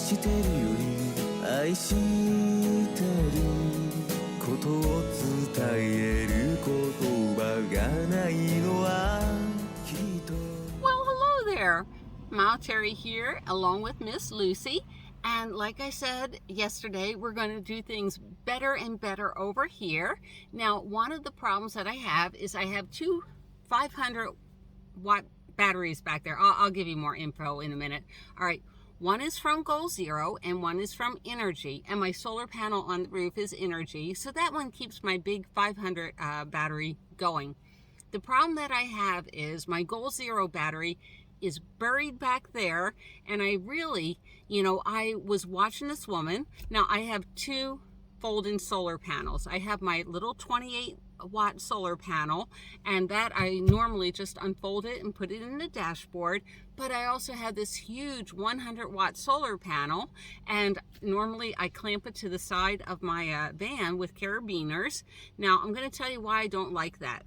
してるより愛してることを伝える言葉がないのはきっと Well, hello there. Terry here, along with Miss Lucy. And like I said yesterday, we're going to do things better and better over here. Now, one of the problems that I have is I have two 500-watt batteries back there. I'll give you more info in a minute. All right. One is from Goal Zero and one is from Energy. And my solar panel on the roof is Energy. So that one keeps my big 500 battery going. The problem that I have is my Goal Zero battery is buried back there, and I really, I was watching this woman. Now I have two fold-in solar panels. I have my little 28-watt solar panel, and that I normally just unfold it and put it in the dashboard. But I also have this huge 100-watt solar panel, and normally I clamp it to the side of my van with carabiners. Now I'm going to tell you why I don't like that.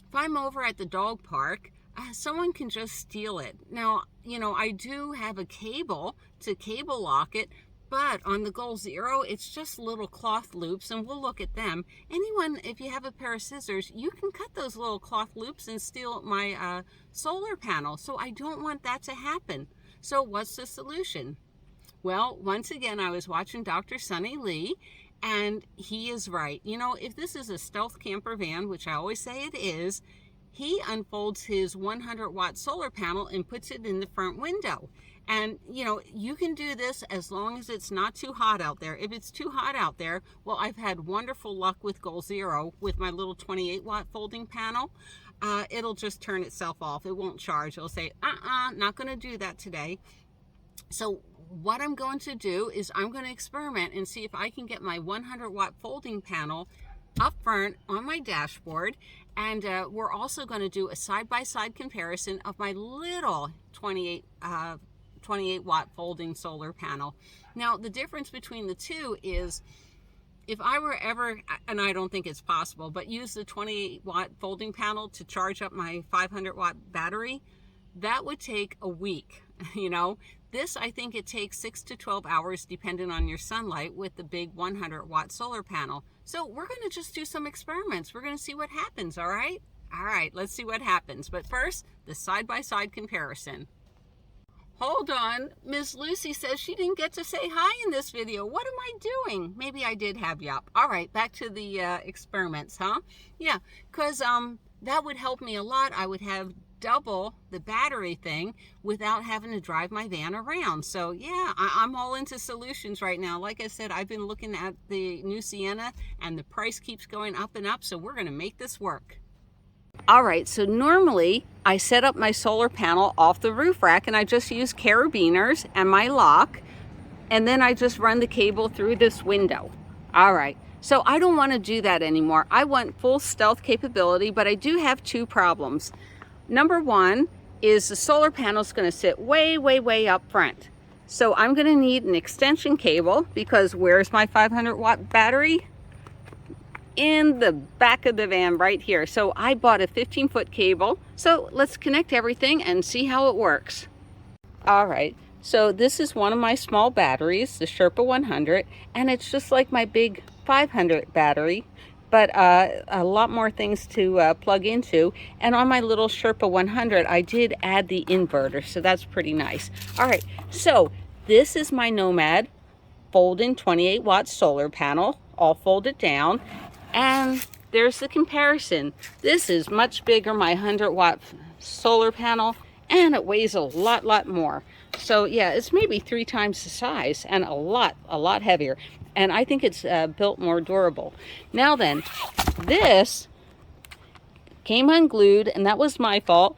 If I'm over at the dog park, someone can just steal it. Now, I do have a cable to cable lock it, but on the Goal Zero, it's just little cloth loops, and we'll look at them. Anyone, if you have a pair of scissors, you can cut those little cloth loops and steal my solar panel. So I don't want that to happen. So what's the solution? Well, once again, I was watching Dr. Sunny Lee, and he is right. If this is a stealth camper van, which I always say it is, he unfolds his 100-watt solar panel and puts it in the front window. And, you can do this as long as it's not too hot out there. If it's too hot out there, well, I've had wonderful luck with Goal Zero with my little 28-watt folding panel. It'll just turn itself off. It won't charge. It'll say, not going to do that today. So what I'm going to do is I'm going to experiment and see if I can get my 100-watt folding panel up front on my dashboard. And we're also going to do a side-by-side comparison of my little 28-watt folding solar panel. Now, the difference between the two is if I were ever, and I don't think it's possible, but use the 28-watt folding panel to charge up my 500-watt battery, that would take a week, This, I think it takes 6 to 12 hours depending on your sunlight with the big 100-watt solar panel. So we're going to just do some experiments. We're going to see what happens, all right? All right, let's see what happens. But first, the side-by-side comparison. Hold on. Miss Lucy says she didn't get to say hi in this video. What am I doing? Maybe I did have you up. All right, back to the experiments, huh? Yeah, because that would help me a lot. I would have double the battery thing without having to drive my van around. So yeah, I'm all into solutions right now. Like I said, I've been looking at the new Sienna and the price keeps going up and up, so we're going to make this work. All right, so normally I set up my solar panel off the roof rack and I just use carabiners and my lock, and then I just run the cable through this window. All right, so I don't want to do that anymore. I want full stealth capability, but I do have two problems. Number one is the solar panel is going to sit way, way, way up front. So I'm going to need an extension cable because where's my 500-watt battery? In the back of the van right here. So I bought a 15-foot cable. So let's connect everything and see how it works. All right. So this is one of my small batteries, the Sherpa 100, and it's just like my big 500 battery, but a lot more things to plug into. And on my little Sherpa 100, I did add the inverter, so that's pretty nice. All right, so this is my Nomad fold-in 28-watt solar panel, all folded down. And there's the comparison. This is much bigger, my 100-watt solar panel, and it weighs a lot more. So yeah, it's maybe 3 times the size and a lot heavier. And I think it's built more durable. Now then, this came unglued, and that was my fault.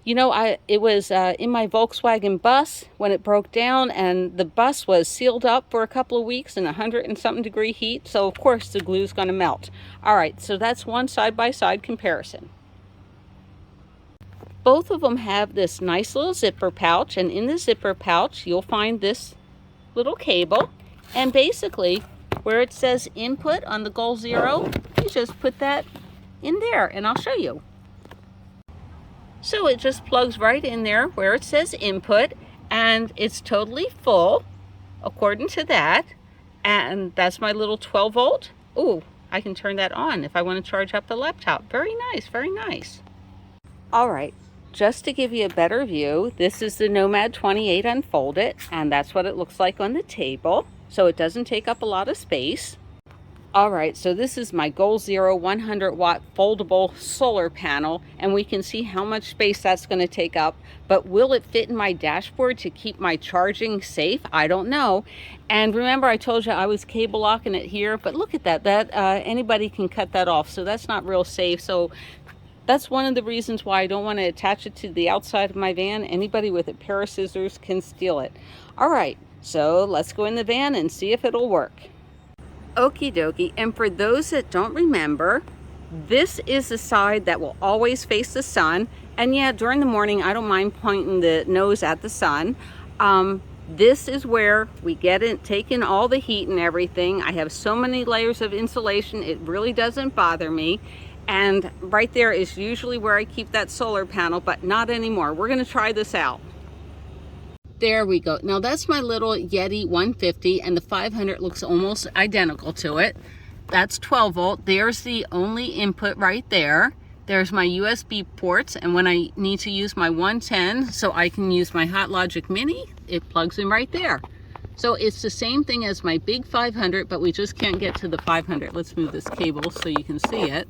It was in my Volkswagen bus when it broke down, and the bus was sealed up for a couple of weeks in 100 and something degree heat. So of course the glue is going to melt. All right, so that's one side-by-side comparison. Both of them have this nice little zipper pouch, and in the zipper pouch you'll find this little cable, and basically where it says input on the Goal Zero, you just put that in there, and I'll show you. So it just plugs right in there where it says input, and it's totally full according to that. And that's my little 12 volt. Ooh, I can turn that on if I want to charge up the laptop. Very nice, very nice. All right, just to give you a better view, this is the Nomad 28 unfolded, and that's what it looks like on the table. So it doesn't take up a lot of space. All right, so this is my Goal Zero 100 watt foldable solar panel, and we can see how much space that's going to take up. But will it fit in my dashboard to keep my charging safe? I don't know. And remember, I told you I was cable locking it here, but look at that. Anybody can cut that off, so that's not real safe. So that's one of the reasons why I don't want to attach it to the outside of my van. Anybody with a pair of scissors can steal it. All right, so let's go in the van and see if it'll work. Okie dokie, and for those that don't remember, this is the side that will always face the sun. And yeah, during the morning, I don't mind pointing the nose at the sun. This is where we get it, take in all the heat and everything. I have so many layers of insulation, it really doesn't bother me. And right there is usually where I keep that solar panel, but not anymore. We're gonna try this out. There we go. Now that's my little Yeti 150, and the 500 looks almost identical to it. That's 12 volt. There's the only input right there. There's my USB ports, and when I need to use my 110 so I can use my Hot Logic Mini, it plugs in right there. So it's the same thing as my big 500, but we just can't get to the 500. Let's move this cable so you can see it.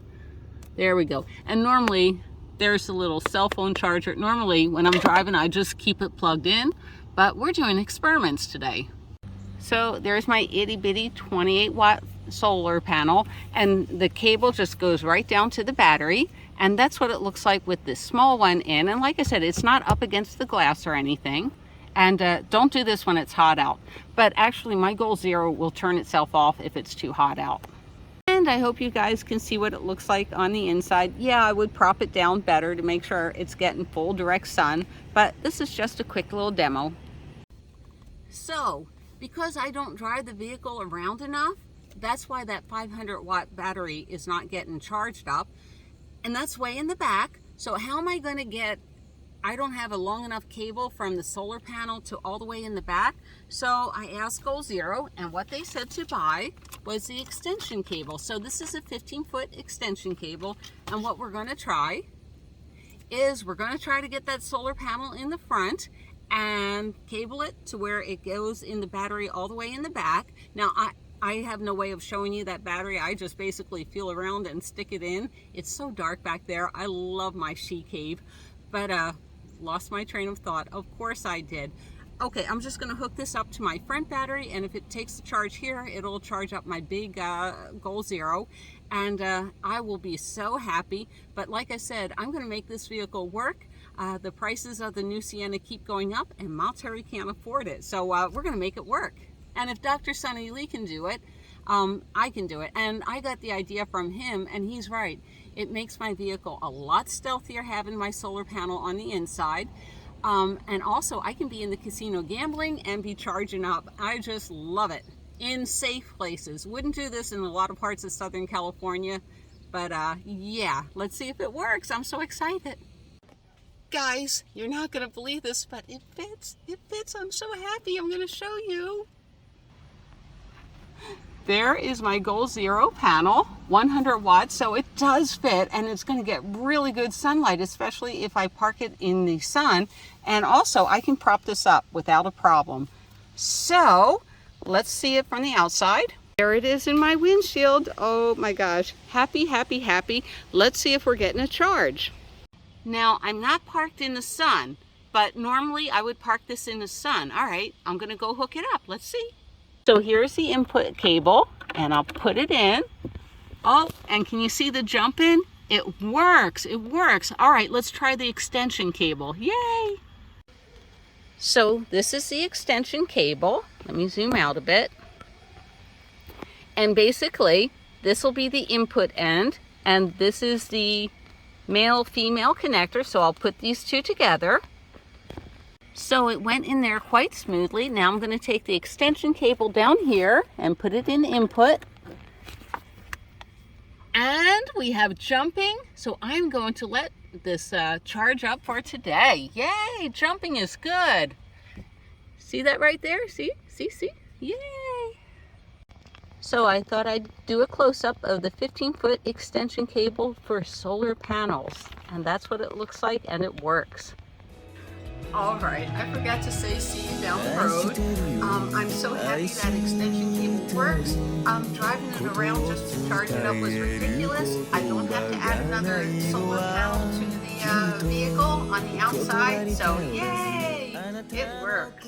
There we go. And normally there's the little cell phone charger. Normally when I'm driving, I just keep it plugged in, but we're doing experiments today. So there's my itty bitty 28 watt solar panel, and the cable just goes right down to the battery. And that's what it looks like with this small one in. And like I said, it's not up against the glass or anything. And don't do this when it's hot out. But actually my Goal Zero will turn itself off if it's too hot out. And I hope you guys can see what it looks like on the inside. Yeah, I would prop it down better to make sure it's getting full direct sun, but this is just a quick little demo. So, because I don't drive the vehicle around enough, that's why that 500 watt battery is not getting charged up, and that's way in the back. So how am I going to get, I don't have a long enough cable from the solar panel to all the way in the back. So I asked Goal Zero, and what they said to buy was the extension cable. So this is a 15-foot extension cable, and what we're going to try is we're going to try to get that solar panel in the front and cable it to where it goes in the battery all the way in the back. Now I have no way of showing you that battery. I just basically feel around and stick it in. It's so dark back there. I love my she cave, but lost my train of thought. Of course I did. Okay, I'm just gonna hook this up to my front battery, and if it takes the charge here, it'll charge up my big Goal Zero, and I will be so happy. But like I said, I'm gonna make this vehicle work. The prices of the new Sienna keep going up, and Mount Terry can't afford it. So we're gonna make it work. And if Dr. Sonny Lee can do it, I can do it. And I got the idea from him, and he's right. It makes my vehicle a lot stealthier having my solar panel on the inside. And also I can be in the casino gambling and be charging up. I just love it. In safe places. Wouldn't do this in a lot of parts of Southern California, but yeah, let's see if it works. I'm so excited. Guys, you're not gonna believe this, but it fits. It fits. I'm so happy. I'm gonna show you. There is my Goal Zero panel, 100 watts, so it does fit, and it's going to get really good sunlight, especially if I park it in the sun. And also, I can prop this up without a problem. So, let's see it from the outside. There it is in my windshield. Oh my gosh, happy, happy, happy. Let's see if we're getting a charge. Now, I'm not parked in the sun, but normally I would park this in the sun. All right, I'm going to go hook it up. Let's see. So here's the input cable, and I'll put it in. Oh, and can you see the jump in? It works, it works. All right, let's try the extension cable. Yay! So this is the extension cable. Let me zoom out a bit. And basically, this will be the input end, and this is the male-female connector, so I'll put these two together. So it went in there quite smoothly. Now I'm going to take the extension cable down here and put it in input. And we have jumping. So I'm going to let this charge up for today. Yay, jumping is good. See that right there? See? Yay! So I thought I'd do a close-up of the 15-foot extension cable for solar panels. And that's what it looks like, and it works. All right, I forgot to say see you down the road. I'm so happy that extension cable works. Driving it around just to charge it up was ridiculous. I don't have to add another solar panel to the vehicle on the outside, so yay! It works.